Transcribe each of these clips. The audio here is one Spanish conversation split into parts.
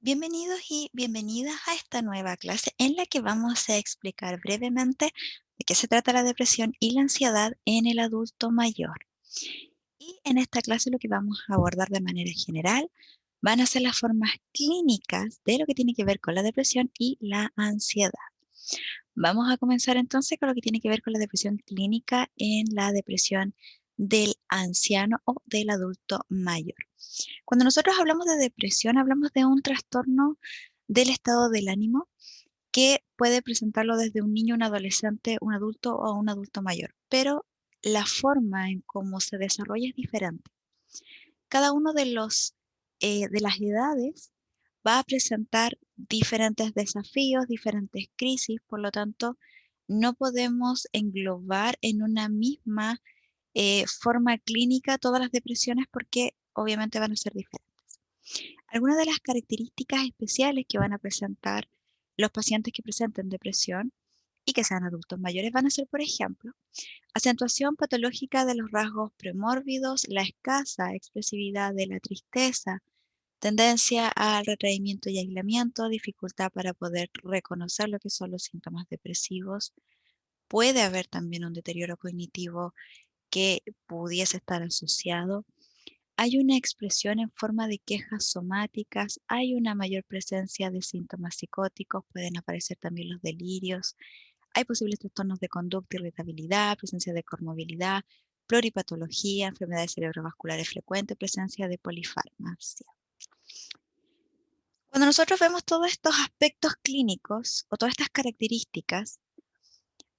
Bienvenidos y bienvenidas a esta nueva clase en la que vamos a explicar brevemente de qué se trata la depresión y la ansiedad en el adulto mayor. Y en esta clase lo que vamos a abordar de manera general van a ser las formas clínicas de lo que tiene que ver con la depresión y la ansiedad. Vamos a comenzar entonces con lo que tiene que ver con la depresión clínica en la depresión del anciano o del adulto mayor. Cuando nosotros hablamos de depresión, hablamos de un trastorno del estado del ánimo que puede presentarlo desde un niño, un adolescente, un adulto o un adulto mayor, pero la forma en cómo se desarrolla es diferente. Cada uno de las edades va a presentar diferentes desafíos, diferentes crisis, por lo tanto, no podemos englobar en una misma forma clínica todas las depresiones porque obviamente van a ser diferentes. Algunas de las características especiales que van a presentar los pacientes que presenten depresión y que sean adultos mayores van a ser, por ejemplo, acentuación patológica de los rasgos premórbidos, la escasa expresividad de la tristeza, tendencia al retraimiento y aislamiento, dificultad para poder reconocer lo que son los síntomas depresivos. Puede haber también un deterioro cognitivo que pudiese estar asociado. Hay una expresión en forma de quejas somáticas, hay una mayor presencia de síntomas psicóticos, pueden aparecer también los delirios, hay posibles trastornos de conducta, irritabilidad, presencia de comorbilidad, pluripatología, enfermedades cerebrovasculares frecuentes, presencia de polifarmacia. Cuando nosotros vemos todos estos aspectos clínicos o todas estas características,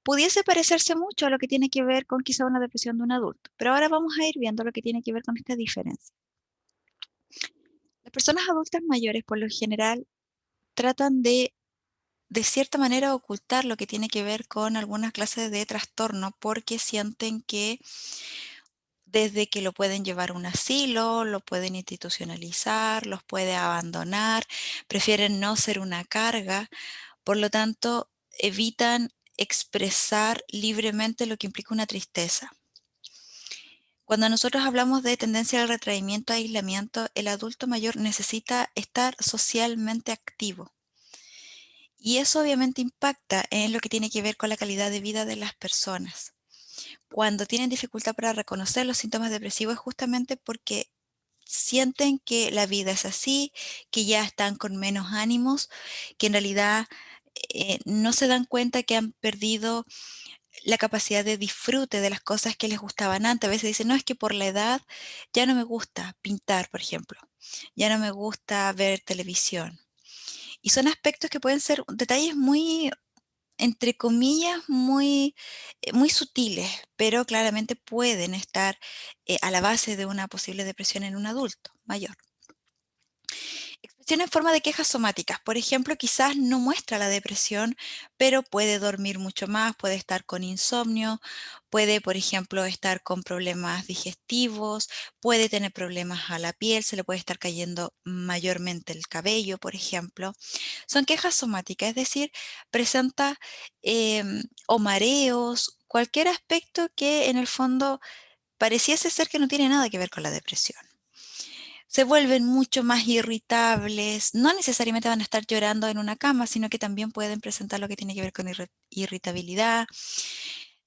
pudiese parecerse mucho a lo que tiene que ver con quizá una depresión de un adulto, pero ahora vamos a ir viendo lo que tiene que ver con esta diferencia. Las personas adultas mayores, por lo general, tratan de cierta manera, ocultar lo que tiene que ver con algunas clases de trastorno, porque sienten que desde que lo pueden llevar a un asilo, lo pueden institucionalizar, los puede abandonar, prefieren no ser una carga, por lo tanto, evitan expresar libremente lo que implica una tristeza. Cuando nosotros hablamos de tendencia al retraimiento, aislamiento, el adulto mayor necesita estar socialmente activo. Y eso obviamente impacta en lo que tiene que ver con la calidad de vida de las personas. Cuando tienen dificultad para reconocer los síntomas depresivos es justamente porque sienten que la vida es así, que ya están con menos ánimos, que en realidad no se dan cuenta que han perdido la capacidad de disfrute de las cosas que les gustaban antes. A veces dicen, no, es que por la edad ya no me gusta pintar, por ejemplo, ya no me gusta ver televisión. Y son aspectos que pueden ser detalles muy, entre comillas, muy sutiles, pero claramente pueden estar a la base de una posible depresión en un adulto mayor. Expresión en forma de quejas somáticas. Por ejemplo, quizás no muestra la depresión, pero puede dormir mucho más, puede estar con insomnio, puede, por ejemplo, estar con problemas digestivos, puede tener problemas a la piel, se le puede estar cayendo mayormente el cabello, por ejemplo. Son quejas somáticas, es decir, presenta o mareos, cualquier aspecto que en el fondo pareciese ser que no tiene nada que ver con la depresión. Se vuelven mucho más irritables, no necesariamente van a estar llorando en una cama, sino que también pueden presentar lo que tiene que ver con irritabilidad.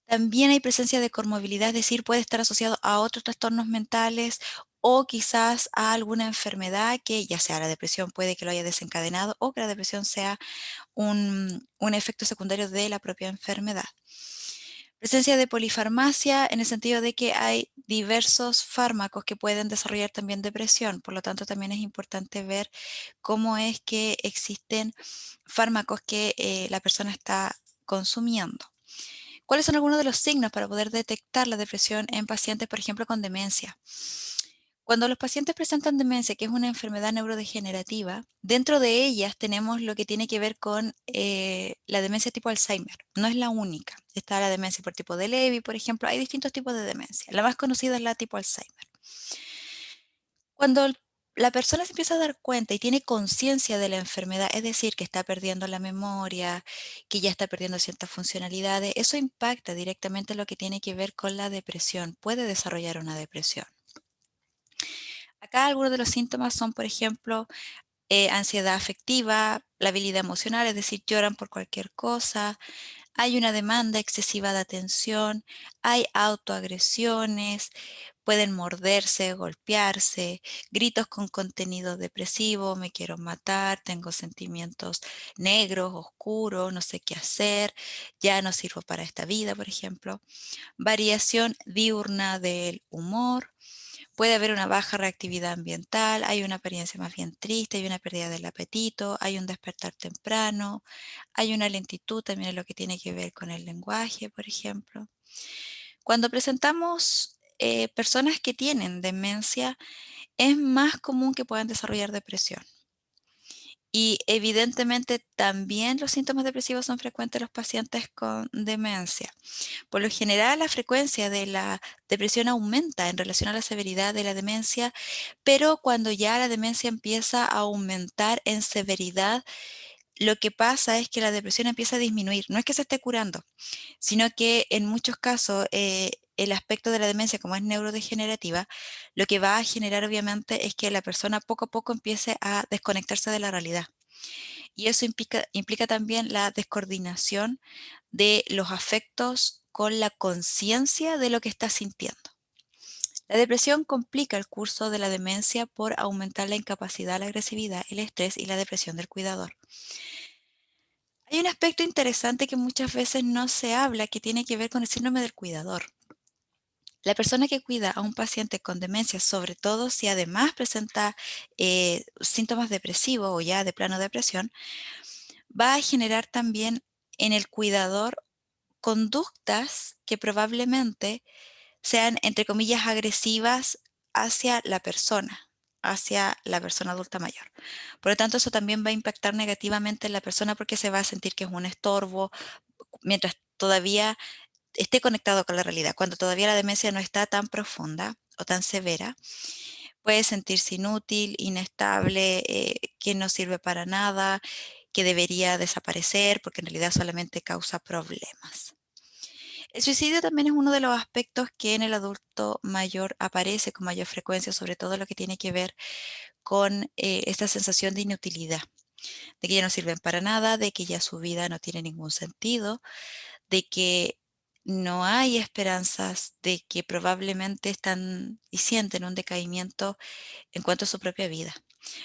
También hay presencia de comorbilidad, es decir, puede estar asociado a otros trastornos mentales o quizás a alguna enfermedad que ya sea la depresión puede que lo haya desencadenado o que la depresión sea un efecto secundario de la propia enfermedad. Presencia de polifarmacia en el sentido de que hay diversos fármacos que pueden desarrollar también depresión, por lo tanto también es importante ver cómo es que existen fármacos que la persona está consumiendo. ¿Cuáles son algunos de los signos para poder detectar la depresión en pacientes, por ejemplo, con demencia? Cuando los pacientes presentan demencia, que es una enfermedad neurodegenerativa, dentro de ellas tenemos lo que tiene que ver con la demencia tipo Alzheimer. No es la única. Está la demencia por tipo de Levy, por ejemplo. Hay distintos tipos de demencia. La más conocida es la tipo Alzheimer. Cuando la persona se empieza a dar cuenta y tiene conciencia de la enfermedad, es decir, que está perdiendo la memoria, que ya está perdiendo ciertas funcionalidades, eso impacta directamente lo que tiene que ver con la depresión. Puede desarrollar una depresión. Acá algunos de los síntomas son, por ejemplo, ansiedad afectiva, la habilidad emocional, es decir, lloran por cualquier cosa, hay una demanda excesiva de atención, hay autoagresiones, pueden morderse, golpearse, gritos con contenido depresivo, me quiero matar, tengo sentimientos negros, oscuros, no sé qué hacer, ya no sirvo para esta vida, por ejemplo. Variación diurna del humor, puede haber una baja reactividad ambiental, hay una apariencia más bien triste, hay una pérdida del apetito, hay un despertar temprano, hay una lentitud también en lo que tiene que ver con el lenguaje, por ejemplo. Cuando presentamos personas que tienen demencia, es más común que puedan desarrollar depresión. Y evidentemente también los síntomas depresivos son frecuentes en los pacientes con demencia. Por lo general, la frecuencia de la depresión aumenta en relación a la severidad de la demencia, pero cuando ya la demencia empieza a aumentar en severidad, lo que pasa es que la depresión empieza a disminuir. No es que se esté curando, sino que en muchos casos el aspecto de la demencia, como es neurodegenerativa, lo que va a generar obviamente es que la persona poco a poco empiece a desconectarse de la realidad. Y eso implica también la descoordinación de los afectos con la conciencia de lo que está sintiendo. La depresión complica el curso de la demencia por aumentar la incapacidad, la agresividad, el estrés y la depresión del cuidador. Hay un aspecto interesante que muchas veces no se habla, que tiene que ver con el síndrome del cuidador. La persona que cuida a un paciente con demencia, sobre todo si además presenta síntomas depresivos o ya de plano depresión, va a generar también en el cuidador conductas que probablemente sean, entre comillas, agresivas hacia la persona adulta mayor. Por lo tanto, eso también va a impactar negativamente en la persona porque se va a sentir que es un estorbo mientras todavía esté conectado con la realidad. Cuando todavía la demencia no está tan profunda o tan severa, puede sentirse inútil, inestable, que no sirve para nada, que debería desaparecer porque en realidad solamente causa problemas. El suicidio también es uno de los aspectos que en el adulto mayor aparece con mayor frecuencia, sobre todo lo que tiene que ver con esta sensación de inutilidad, de que ya no sirven para nada, de que ya su vida no tiene ningún sentido, de que no hay esperanzas, de que probablemente están y sienten un decaimiento en cuanto a su propia vida.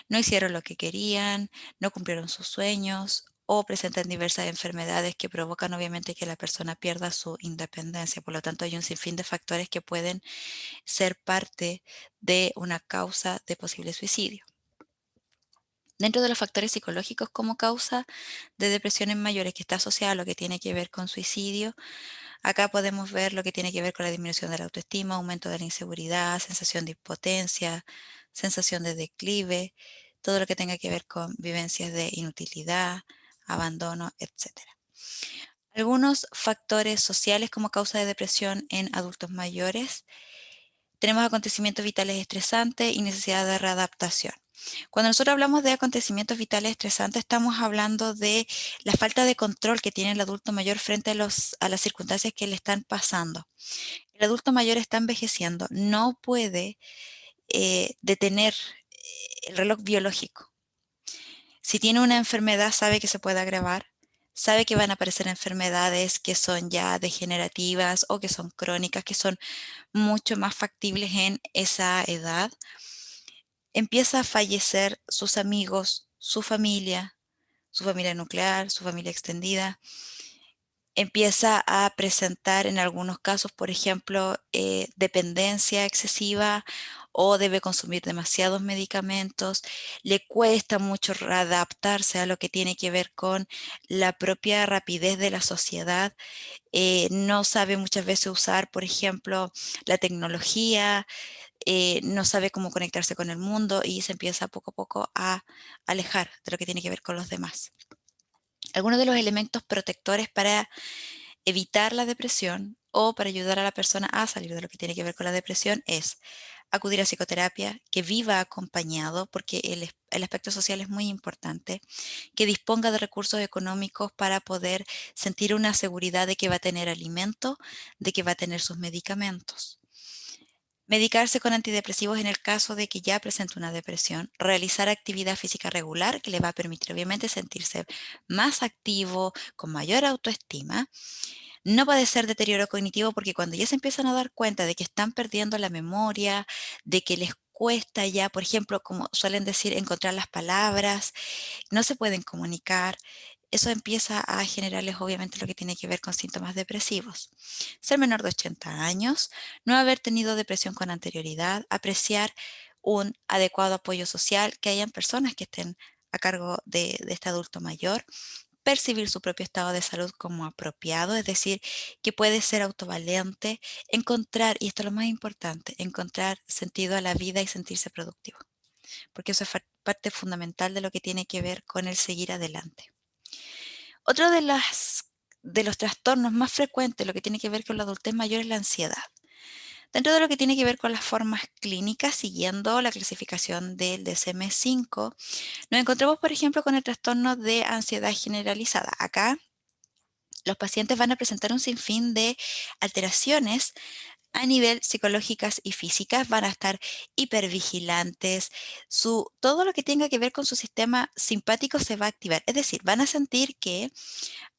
No hicieron lo que querían, no cumplieron sus sueños o presentan diversas enfermedades que provocan obviamente que la persona pierda su independencia. Por lo tanto, hay un sinfín de factores que pueden ser parte de una causa de posible suicidio. Dentro de los factores psicológicos como causa de depresiones mayores que está asociada a lo que tiene que ver con suicidio, acá podemos ver lo que tiene que ver con la disminución de la autoestima, aumento de la inseguridad, sensación de impotencia, sensación de declive, todo lo que tenga que ver con vivencias de inutilidad, abandono, etcétera. Algunos factores sociales como causa de depresión en adultos mayores. Tenemos acontecimientos vitales estresantes y necesidad de readaptación. Cuando nosotros hablamos de acontecimientos vitales estresantes, estamos hablando de la falta de control que tiene el adulto mayor frente a las circunstancias que le están pasando. El adulto mayor está envejeciendo, no puede detener el reloj biológico. Si tiene una enfermedad, sabe que se puede agravar, sabe que van a aparecer enfermedades que son ya degenerativas o que son crónicas, que son mucho más factibles en esa edad. Empieza a fallecer sus amigos, su familia nuclear, su familia extendida. Empieza a presentar en algunos casos, por ejemplo, dependencia excesiva o debe consumir demasiados medicamentos. Le cuesta mucho readaptarse a lo que tiene que ver con la propia rapidez de la sociedad. No sabe muchas veces usar, por ejemplo, la tecnología, no sabe cómo conectarse con el mundo y se empieza poco a poco a alejar de lo que tiene que ver con los demás. Algunos de los elementos protectores para evitar la depresión o para ayudar a la persona a salir de lo que tiene que ver con la depresión es acudir a psicoterapia, que viva acompañado, porque el aspecto social es muy importante, que disponga de recursos económicos para poder sentir una seguridad de que va a tener alimento, de que va a tener sus medicamentos. Medicarse con antidepresivos en el caso de que ya presente una depresión, realizar actividad física regular que le va a permitir obviamente sentirse más activo, con mayor autoestima. No puede ser deterioro cognitivo porque cuando ya se empiezan a dar cuenta de que están perdiendo la memoria, de que les cuesta ya, por ejemplo, como suelen decir, encontrar las palabras, no se pueden comunicar, eso empieza a generarles obviamente lo que tiene que ver con síntomas depresivos. Ser menor de 80 años, no haber tenido depresión con anterioridad, apreciar un adecuado apoyo social, que hayan personas que estén a cargo de este adulto mayor, percibir su propio estado de salud como apropiado, es decir, que puede ser autovalente, encontrar, y esto es lo más importante, encontrar sentido a la vida y sentirse productivo, porque eso es parte fundamental de lo que tiene que ver con el seguir adelante. Otro de los trastornos más frecuentes, lo que tiene que ver con la adultez mayor, es la ansiedad. Dentro de lo que tiene que ver con las formas clínicas, siguiendo la clasificación del DSM-5, nos encontramos, por ejemplo, con el trastorno de ansiedad generalizada. Acá los pacientes van a presentar un sinfín de alteraciones a nivel psicológicas y físicas, van a estar hipervigilantes, todo lo que tenga que ver con su sistema simpático se va a activar, es decir, van a sentir que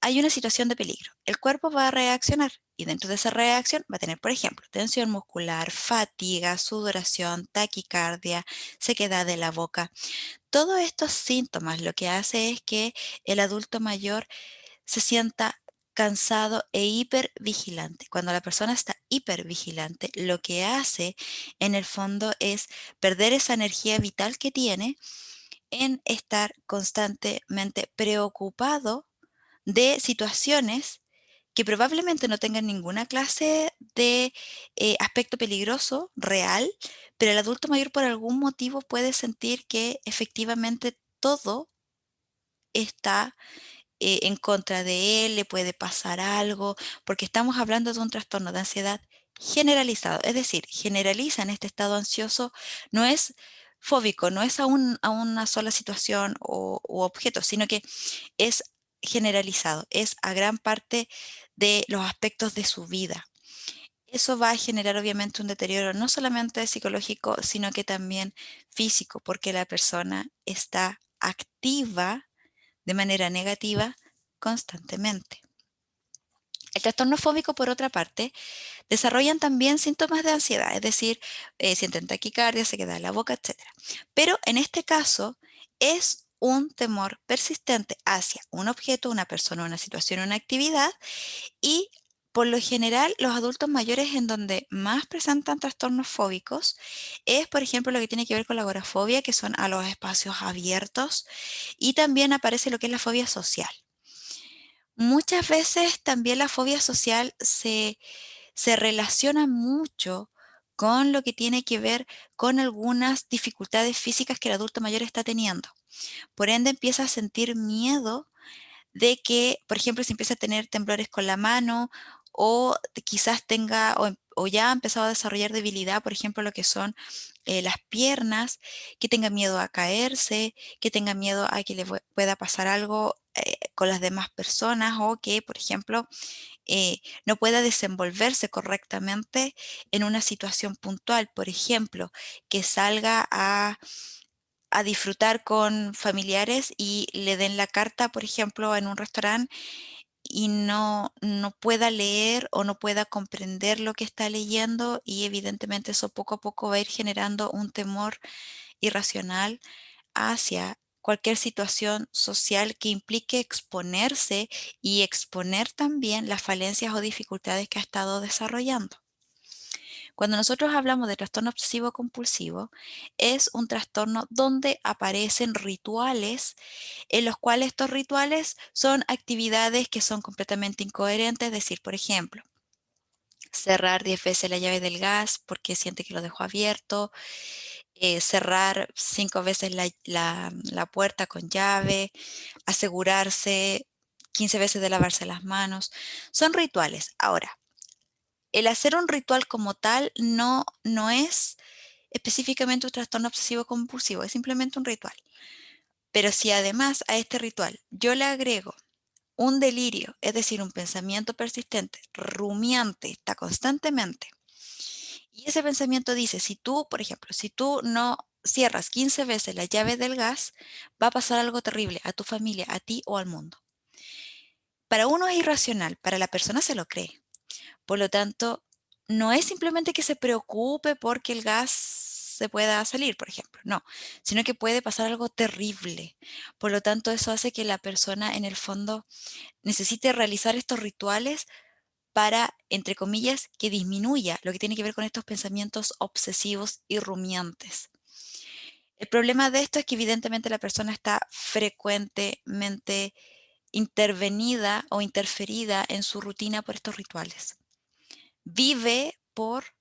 hay una situación de peligro. El cuerpo va a reaccionar y dentro de esa reacción va a tener, por ejemplo, tensión muscular, fatiga, sudoración, taquicardia, sequedad de la boca. Todos estos síntomas lo que hace es que el adulto mayor se sienta cansado e hipervigilante. Cuando la persona está hipervigilante, lo que hace en el fondo es perder esa energía vital que tiene en estar constantemente preocupado de situaciones que probablemente no tengan ninguna clase de aspecto peligroso real, pero el adulto mayor por algún motivo puede sentir que efectivamente todo está en contra de él, le puede pasar algo, porque estamos hablando de un trastorno de ansiedad generalizado, es decir, generalizan este estado ansioso, no es fóbico, no es a una sola situación u objeto, sino que es generalizado, es a gran parte de los aspectos de su vida. Eso va a generar obviamente un deterioro no solamente psicológico, sino que también físico, porque la persona está activa de manera negativa constantemente. El trastorno fóbico, por otra parte, desarrollan también síntomas de ansiedad, es decir, sienten taquicardia, se queda en la boca, etcétera. Pero en este caso es un temor persistente hacia un objeto, una persona, una situación, una actividad y por lo general los adultos mayores en donde más presentan trastornos fóbicos es, por ejemplo, lo que tiene que ver con la agorafobia, que son a los espacios abiertos, y también aparece lo que es la fobia social. Muchas veces también la fobia social se relaciona mucho con lo que tiene que ver con algunas dificultades físicas que el adulto mayor está teniendo. Por ende, empieza a sentir miedo de que, por ejemplo, si empieza a tener temblores con la mano o quizás tenga o ya ha empezado a desarrollar debilidad, por ejemplo, lo que son las piernas, que tenga miedo a caerse, que tenga miedo a que le pueda pasar algo con las demás personas o que, por ejemplo, no pueda desenvolverse correctamente en una situación puntual. Por ejemplo, que salga a disfrutar con familiares y le den la carta, por ejemplo, en un restaurante y no pueda leer o no pueda comprender lo que está leyendo y evidentemente eso poco a poco va a ir generando un temor irracional hacia cualquier situación social que implique exponerse y exponer también las falencias o dificultades que ha estado desarrollando. Cuando nosotros hablamos de trastorno obsesivo compulsivo, es un trastorno donde aparecen rituales en los cuales estos rituales son actividades que son completamente incoherentes, es decir, por ejemplo, cerrar 10 veces la llave del gas porque siente que lo dejó abierto, cerrar 5 veces la puerta con llave, asegurarse 15 veces de lavarse las manos. Son rituales. Ahora, el hacer un ritual como tal no es específicamente un trastorno obsesivo compulsivo, es simplemente un ritual. Pero si además a este ritual yo le agrego un delirio, es decir, un pensamiento persistente, rumiante, está constantemente, Y ese pensamiento dice, si tú, por ejemplo, si tú no cierras 15 veces la llave del gas, va a pasar algo terrible a tu familia, a ti o al mundo. Para uno es irracional, para la persona se lo cree. Por lo tanto, no es simplemente que se preocupe porque el gas se pueda salir, por ejemplo, no, sino que puede pasar algo terrible. Por lo tanto, eso hace que la persona en el fondo necesite realizar estos rituales para, entre comillas, que disminuya lo que tiene que ver con estos pensamientos obsesivos y rumiantes. El problema de esto es que evidentemente la persona está frecuentemente intervenida o interferida en su rutina por estos rituales. Vive por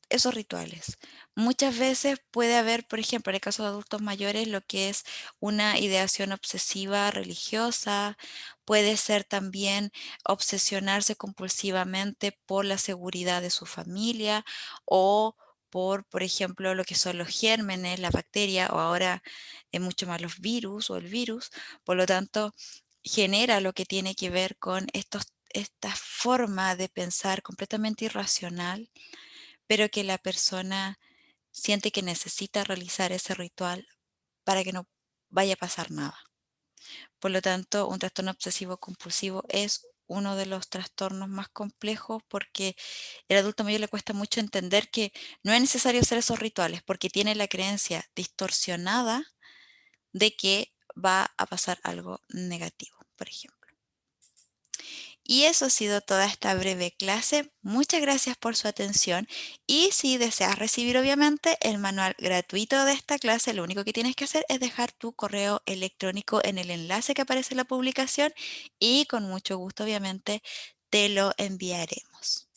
esos rituales. Muchas veces puede haber, por ejemplo, en el caso de adultos mayores, lo que es una ideación obsesiva religiosa, puede ser también obsesionarse compulsivamente por la seguridad de su familia o por ejemplo, lo que son los gérmenes, la bacteria o ahora mucho más los virus o el virus. Por lo tanto, genera lo que tiene que ver con esta forma de pensar completamente irracional, pero que la persona siente que necesita realizar ese ritual para que no vaya a pasar nada. Por lo tanto, un trastorno obsesivo compulsivo es uno de los trastornos más complejos porque el adulto mayor le cuesta mucho entender que no es necesario hacer esos rituales porque tiene la creencia distorsionada de que va a pasar algo negativo, por ejemplo. Y eso ha sido toda esta breve clase. Muchas gracias por su atención y si deseas recibir obviamente el manual gratuito de esta clase, lo único que tienes que hacer es dejar tu correo electrónico en el enlace que aparece en la publicación y con mucho gusto obviamente te lo enviaremos.